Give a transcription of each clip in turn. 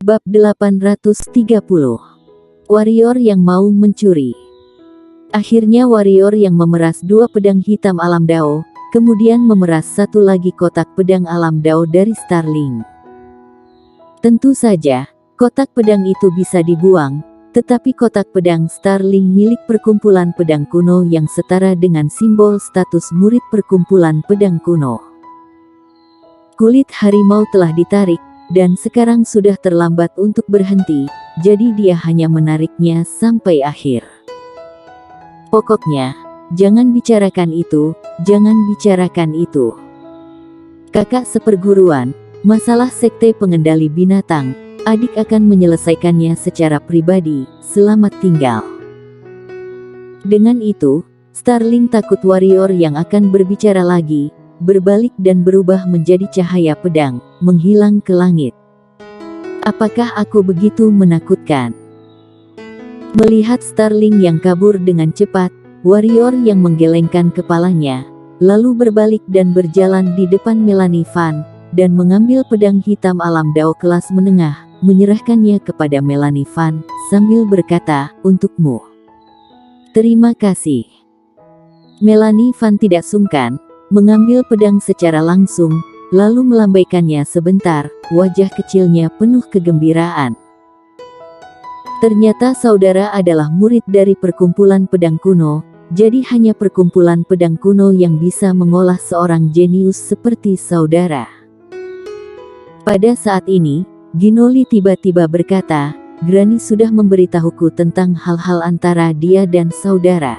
Bab 830. Warrior yang mau mencuri. Akhirnya warrior yang memeras 2 pedang hitam alam Dao, kemudian memeras 1 lagi kotak pedang alam Dao dari Starling. Tentu saja, kotak pedang itu bisa dibuang, tetapi kotak pedang Starling milik perkumpulan pedang kuno yang setara dengan simbol status murid perkumpulan pedang kuno. Kulit harimau telah ditarik, dan sekarang sudah terlambat untuk berhenti, jadi dia hanya menariknya sampai akhir. Pokoknya, jangan bicarakan itu, jangan bicarakan itu. Kakak seperguruan, masalah sekte pengendali binatang, adik akan menyelesaikannya secara pribadi, selamat tinggal. Dengan itu, Starling takut warrior yang akan berbicara lagi, berbalik dan berubah menjadi cahaya pedang, menghilang ke langit. Apakah aku begitu menakutkan? Melihat Starling yang kabur dengan cepat, warrior yang menggelengkan kepalanya, lalu berbalik dan berjalan di depan Melanie Van, dan mengambil pedang hitam alam Dao kelas menengah, menyerahkannya kepada Melanie Van, sambil berkata, "Untukmu." "Terima kasih." Melanie Van tidak sungkan, mengambil pedang secara langsung, lalu melambaikannya sebentar, wajah kecilnya penuh kegembiraan. Ternyata saudara adalah murid dari perkumpulan pedang kuno, jadi hanya perkumpulan pedang kuno yang bisa mengolah seorang jenius seperti saudara. Pada saat ini, Ginoli tiba-tiba berkata, "Granny sudah memberitahuku tentang hal-hal antara dia dan saudara.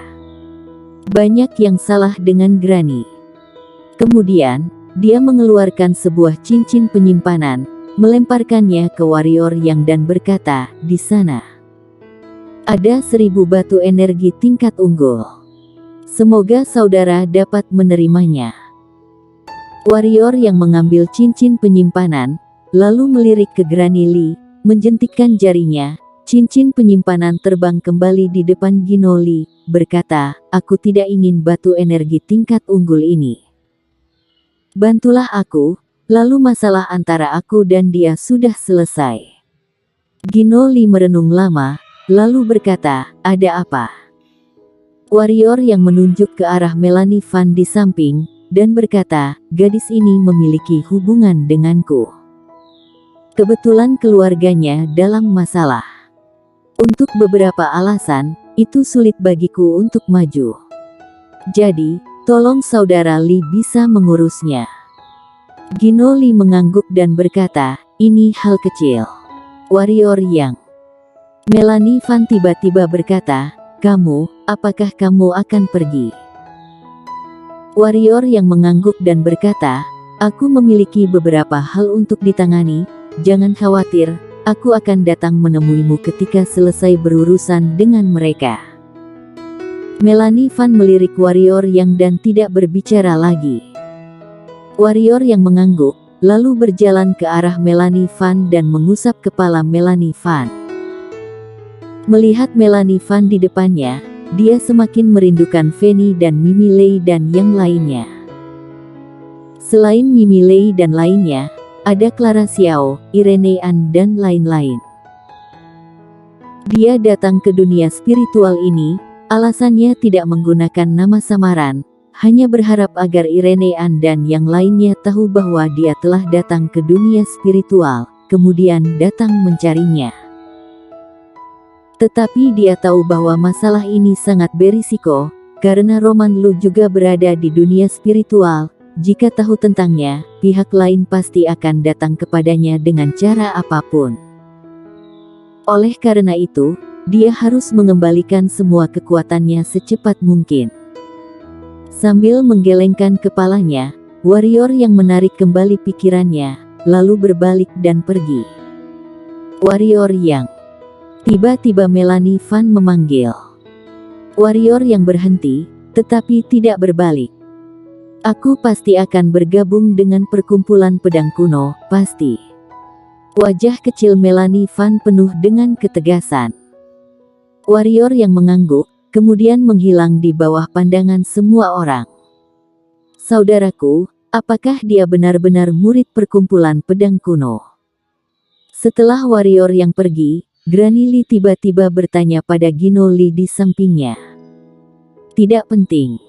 Banyak yang salah dengan Granny." Kemudian, dia mengeluarkan sebuah cincin penyimpanan, melemparkannya ke warrior yang dan berkata, "Di sana ada 1000 batu energi tingkat unggul. Semoga saudara dapat menerimanya." Warrior yang mengambil cincin penyimpanan, lalu melirik ke Granny Lee, menjentikkan jarinya, cincin penyimpanan terbang kembali di depan Ginoli, berkata, "Aku tidak ingin batu energi tingkat unggul ini. Bantulah aku, lalu masalah antara aku dan dia sudah selesai." Ginoli merenung lama, lalu berkata, "Ada apa?" Warrior yang menunjuk ke arah Melanie Van di samping, dan berkata, "Gadis ini memiliki hubungan denganku. Kebetulan keluarganya dalam masalah. Untuk beberapa alasan, itu sulit bagiku untuk maju. Jadi, tolong saudara Lee bisa mengurusnya." Ginoli mengangguk dan berkata, "Ini hal kecil." Warrior yang Melanie Van tiba-tiba berkata, apakah kamu akan pergi?" Warrior yang mengangguk dan berkata, "Aku memiliki beberapa hal untuk ditangani, jangan khawatir, aku akan datang menemuimu ketika selesai berurusan dengan mereka." Melanie Van melirik warrior yang dan tidak berbicara lagi. Warrior yang mengangguk, lalu berjalan ke arah Melanie Van dan mengusap kepala Melanie Van. Melihat Melanie Van di depannya, dia semakin merindukan Fanny dan Mimi Lei dan yang lainnya. Selain Mimi Lei dan lainnya, ada Clara Xiao, Irene An dan lain-lain. Dia datang ke dunia spiritual ini, alasannya tidak menggunakan nama samaran, hanya berharap agar Irene An dan yang lainnya tahu bahwa dia telah datang ke dunia spiritual, kemudian datang mencarinya. Tetapi dia tahu bahwa masalah ini sangat berisiko, karena Roman Lu juga berada di dunia spiritual. Jika tahu tentangnya, pihak lain pasti akan datang kepadanya dengan cara apapun. Oleh karena itu, dia harus mengembalikan semua kekuatannya secepat mungkin. Sambil menggelengkan kepalanya, warrior yang menarik kembali pikirannya, lalu berbalik dan pergi. Warrior yang Tiba-tiba Melanie Van memanggil. Warrior yang berhenti, tetapi tidak berbalik. "Aku pasti akan bergabung dengan perkumpulan pedang kuno, pasti." Wajah kecil Melanie Van penuh dengan ketegasan. Warrior yang mengangguk, kemudian menghilang di bawah pandangan semua orang. "Saudaraku, apakah dia benar-benar murid perkumpulan pedang kuno?" Setelah warrior yang pergi, Granny Lee tiba-tiba bertanya pada Gino Lee di sampingnya. Tidak penting.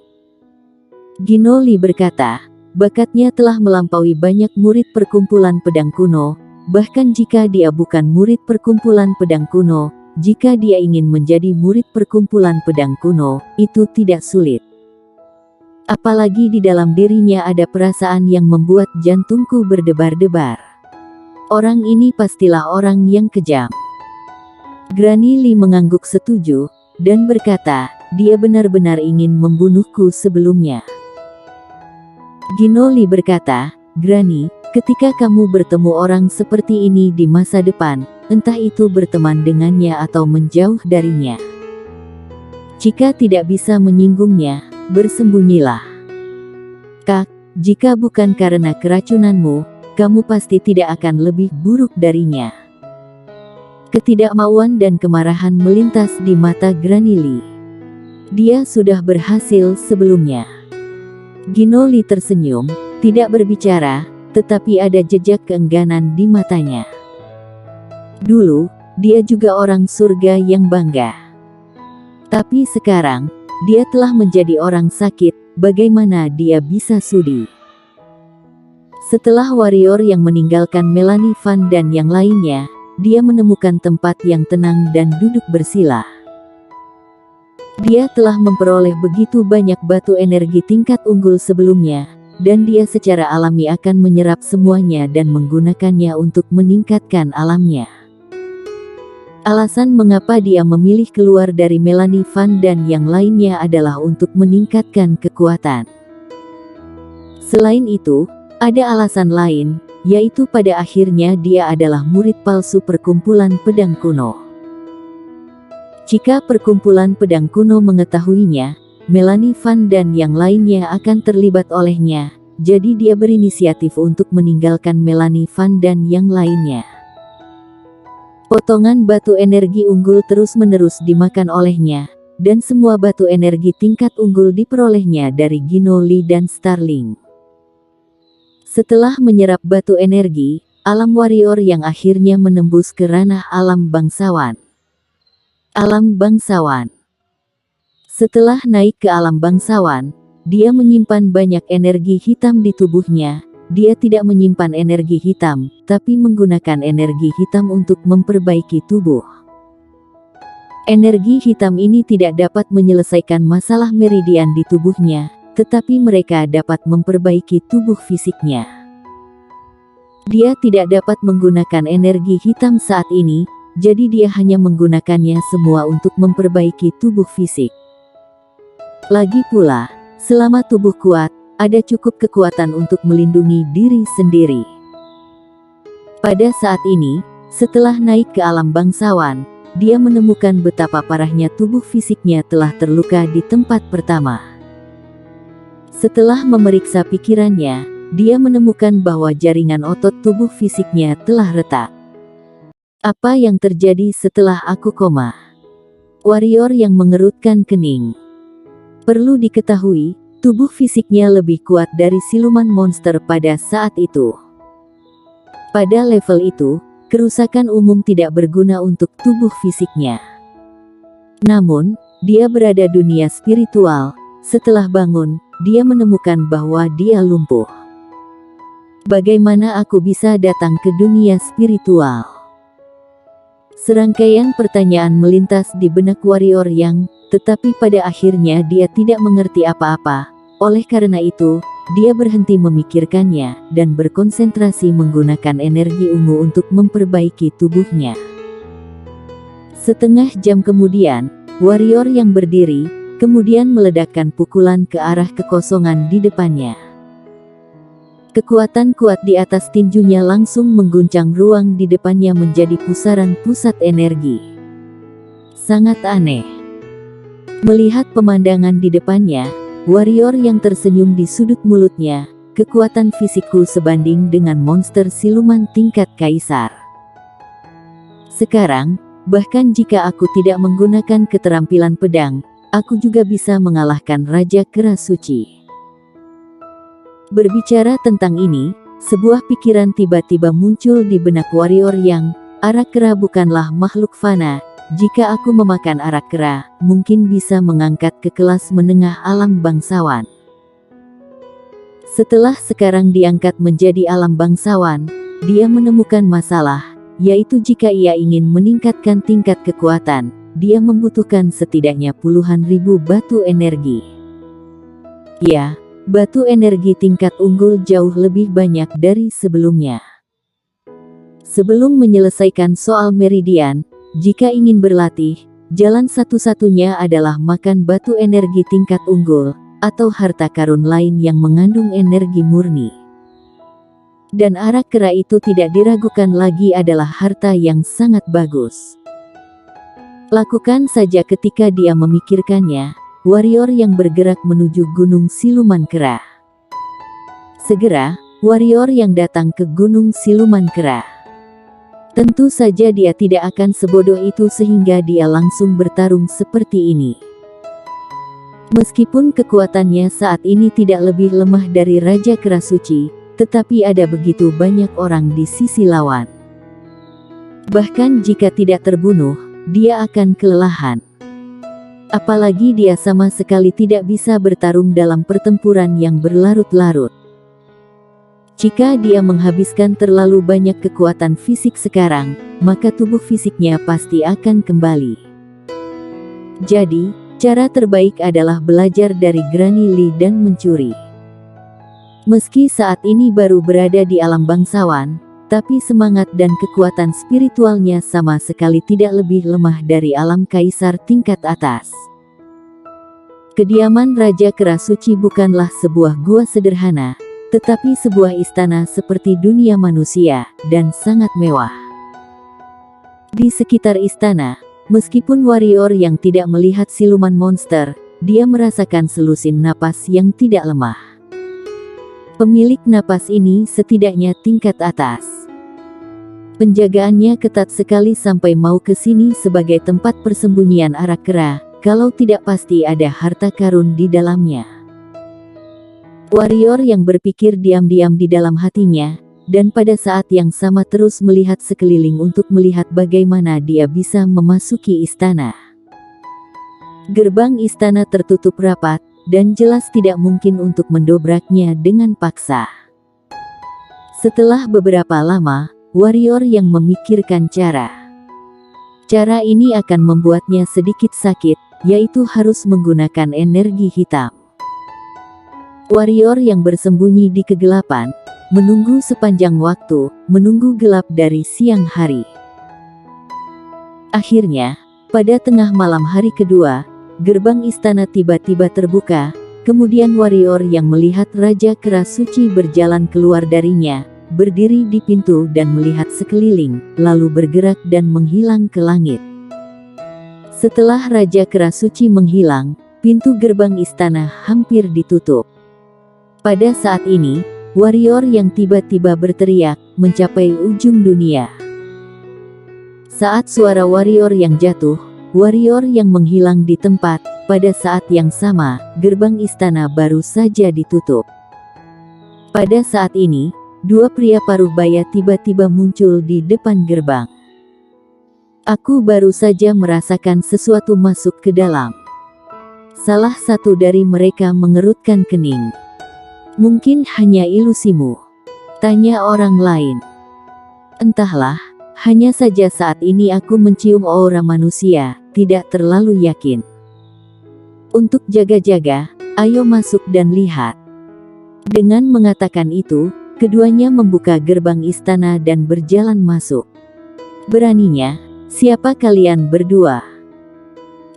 Gino Lee berkata, bakatnya telah melampaui banyak murid perkumpulan pedang kuno, bahkan jika dia bukan murid perkumpulan pedang kuno, jika dia ingin menjadi murid perkumpulan pedang kuno, itu tidak sulit. Apalagi di dalam dirinya ada perasaan yang membuat jantungku berdebar-debar. Orang ini pastilah orang yang kejam. Granny Lee mengangguk setuju, dan berkata, dia benar-benar ingin membunuhku sebelumnya. Gino Lee berkata, Granny, ketika kamu bertemu orang seperti ini di masa depan, entah itu berteman dengannya atau menjauh darinya. Jika tidak bisa menyinggungnya, bersembunyilah. Kak, jika bukan karena keracunanmu, kamu pasti tidak akan lebih buruk darinya. Ketidakmauan dan kemarahan melintas di mata Granny Lee. Dia sudah berhasil sebelumnya. Gino Lee tersenyum, tidak berbicara, tetapi ada jejak keengganan di matanya. Dulu, dia juga orang surga yang bangga. Tapi sekarang, dia telah menjadi orang sakit, bagaimana dia bisa sudi? Setelah warrior yang meninggalkan Melanie Fan dan yang lainnya, dia menemukan tempat yang tenang dan duduk bersila. Dia telah memperoleh begitu banyak batu energi tingkat unggul sebelumnya, dan dia secara alami akan menyerap semuanya dan menggunakannya untuk meningkatkan alamnya. Alasan mengapa dia memilih keluar dari Melanie Fan dan yang lainnya adalah untuk meningkatkan kekuatan. Selain itu, ada alasan lain, yaitu pada akhirnya dia adalah murid palsu perkumpulan pedang kuno. Jika perkumpulan pedang kuno mengetahuinya, Melanie Fan dan yang lainnya akan terlibat olehnya, jadi dia berinisiatif untuk meninggalkan Melanie Fan dan yang lainnya. Potongan batu energi unggul terus-menerus dimakan olehnya, dan semua batu energi tingkat unggul diperolehnya dari Gino Lee dan Starling. Setelah menyerap batu energi, alam warrior yang akhirnya menembus ke ranah alam bangsawan. Alam bangsawan. Setelah naik ke alam bangsawan, dia menyimpan banyak energi hitam di tubuhnya. Dia tidak menyimpan energi hitam, tapi menggunakan energi hitam untuk memperbaiki tubuh. Energi hitam ini tidak dapat menyelesaikan masalah meridian di tubuhnya, tetapi mereka dapat memperbaiki tubuh fisiknya. Dia tidak dapat menggunakan energi hitam saat ini, jadi dia hanya menggunakannya semua untuk memperbaiki tubuh fisik. Lagi pula, selama tubuh kuat, ada cukup kekuatan untuk melindungi diri sendiri. Pada saat ini, setelah naik ke alam bangsawan, dia menemukan betapa parahnya tubuh fisiknya telah terluka di tempat pertama. Setelah memeriksa pikirannya, dia menemukan bahwa jaringan otot tubuh fisiknya telah retak. Apa yang terjadi setelah aku koma? Warrior yang mengerutkan kening. Perlu diketahui, tubuh fisiknya lebih kuat dari siluman monster pada saat itu. Pada level itu, kerusakan umum tidak berguna untuk tubuh fisiknya. Namun, dia berada dunia spiritual. Setelah bangun, dia menemukan bahwa dia lumpuh. Bagaimana aku bisa datang ke dunia spiritual? Serangkaian pertanyaan melintas di benak warrior yang, tetapi pada akhirnya dia tidak mengerti apa-apa. Oleh karena itu, dia berhenti memikirkannya, dan berkonsentrasi menggunakan energi ungu untuk memperbaiki tubuhnya. Setengah jam kemudian, warrior yang berdiri, kemudian meledakkan pukulan ke arah kekosongan di depannya. Kekuatan kuat di atas tinjunya langsung mengguncang ruang di depannya menjadi pusaran pusat energi. Sangat aneh. Melihat pemandangan di depannya, warrior yang tersenyum di sudut mulutnya, kekuatan fisikku sebanding dengan monster siluman tingkat kaisar. Sekarang, bahkan jika aku tidak menggunakan keterampilan pedang, aku juga bisa mengalahkan Raja Kera Suci. Berbicara tentang ini, sebuah pikiran tiba-tiba muncul di benak warrior yang, Arak kera bukanlah makhluk fana. Jika aku memakan arak kera, mungkin bisa mengangkat ke kelas menengah alam bangsawan. Setelah sekarang diangkat menjadi alam bangsawan, dia menemukan masalah, yaitu jika ia ingin meningkatkan tingkat kekuatan, dia membutuhkan setidaknya puluhan ribu batu energi. Ya, batu energi tingkat unggul jauh lebih banyak dari sebelumnya. Sebelum menyelesaikan soal meridian, jika ingin berlatih, jalan satu-satunya adalah makan batu energi tingkat unggul, atau harta karun lain yang mengandung energi murni. Dan arak kera itu tidak diragukan lagi adalah harta yang sangat bagus. Lakukan saja ketika dia memikirkannya, warrior yang bergerak menuju Gunung Siluman Kera. Segera, warrior yang datang ke Gunung Siluman Kera. Tentu saja dia tidak akan sebodoh itu sehingga dia langsung bertarung seperti ini. Meskipun kekuatannya saat ini tidak lebih lemah dari Raja Kera Suci, tetapi ada begitu banyak orang di sisi lawan. Bahkan jika tidak terbunuh, dia akan kelelahan. Apalagi dia sama sekali tidak bisa bertarung dalam pertempuran yang berlarut-larut. Jika dia menghabiskan terlalu banyak kekuatan fisik sekarang, maka tubuh fisiknya pasti akan kembali. Jadi, cara terbaik adalah belajar dari Granny Lee dan mencuri. Meski saat ini baru berada di alam bangsawan, tapi semangat dan kekuatan spiritualnya sama sekali tidak lebih lemah dari alam kaisar tingkat atas. Kediaman Raja Kera Suci bukanlah sebuah gua sederhana, tetapi sebuah istana seperti dunia manusia, dan sangat mewah. Di sekitar istana, meskipun warrior yang tidak melihat siluman monster, dia merasakan selusin napas yang tidak lemah. Pemilik napas ini setidaknya tingkat atas. Penjagaannya ketat sekali sampai mau ke sini sebagai tempat persembunyian arak kera, kalau tidak pasti ada harta karun di dalamnya. Warrior yang berpikir diam-diam di dalam hatinya, dan pada saat yang sama terus melihat sekeliling untuk melihat bagaimana dia bisa memasuki istana. Gerbang istana tertutup rapat, dan jelas tidak mungkin untuk mendobraknya dengan paksa. Setelah beberapa lama, warrior yang memikirkan cara. Cara ini akan membuatnya sedikit sakit, yaitu harus menggunakan energi hitam. Warrior yang bersembunyi di kegelapan, menunggu sepanjang waktu, menunggu gelap dari siang hari. Akhirnya, pada tengah malam hari kedua, gerbang istana tiba-tiba terbuka, kemudian warrior yang melihat Raja Kera Suci berjalan keluar darinya, berdiri di pintu dan melihat sekeliling, lalu bergerak dan menghilang ke langit. Setelah Raja Kera Suci menghilang, pintu gerbang istana hampir ditutup. Pada saat ini, warrior yang tiba-tiba berteriak, mencapai ujung dunia. Saat suara warrior yang jatuh, warrior yang menghilang di tempat, pada saat yang sama, gerbang istana baru saja ditutup. Pada saat ini, dua pria paruh baya tiba-tiba muncul di depan gerbang. Aku baru saja merasakan sesuatu masuk ke dalam. Salah satu dari mereka mengerutkan kening. Mungkin hanya ilusimu, tanya orang lain. Entahlah, hanya saja saat ini aku mencium aura manusia, tidak terlalu yakin. Untuk jaga-jaga, ayo masuk dan lihat. Dengan mengatakan itu, keduanya membuka gerbang istana dan berjalan masuk. Beraninya, siapa kalian berdua?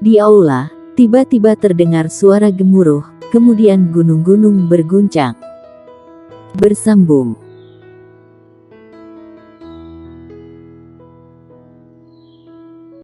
Di aula, tiba-tiba terdengar suara gemuruh, kemudian gunung-gunung berguncang. Bersambung.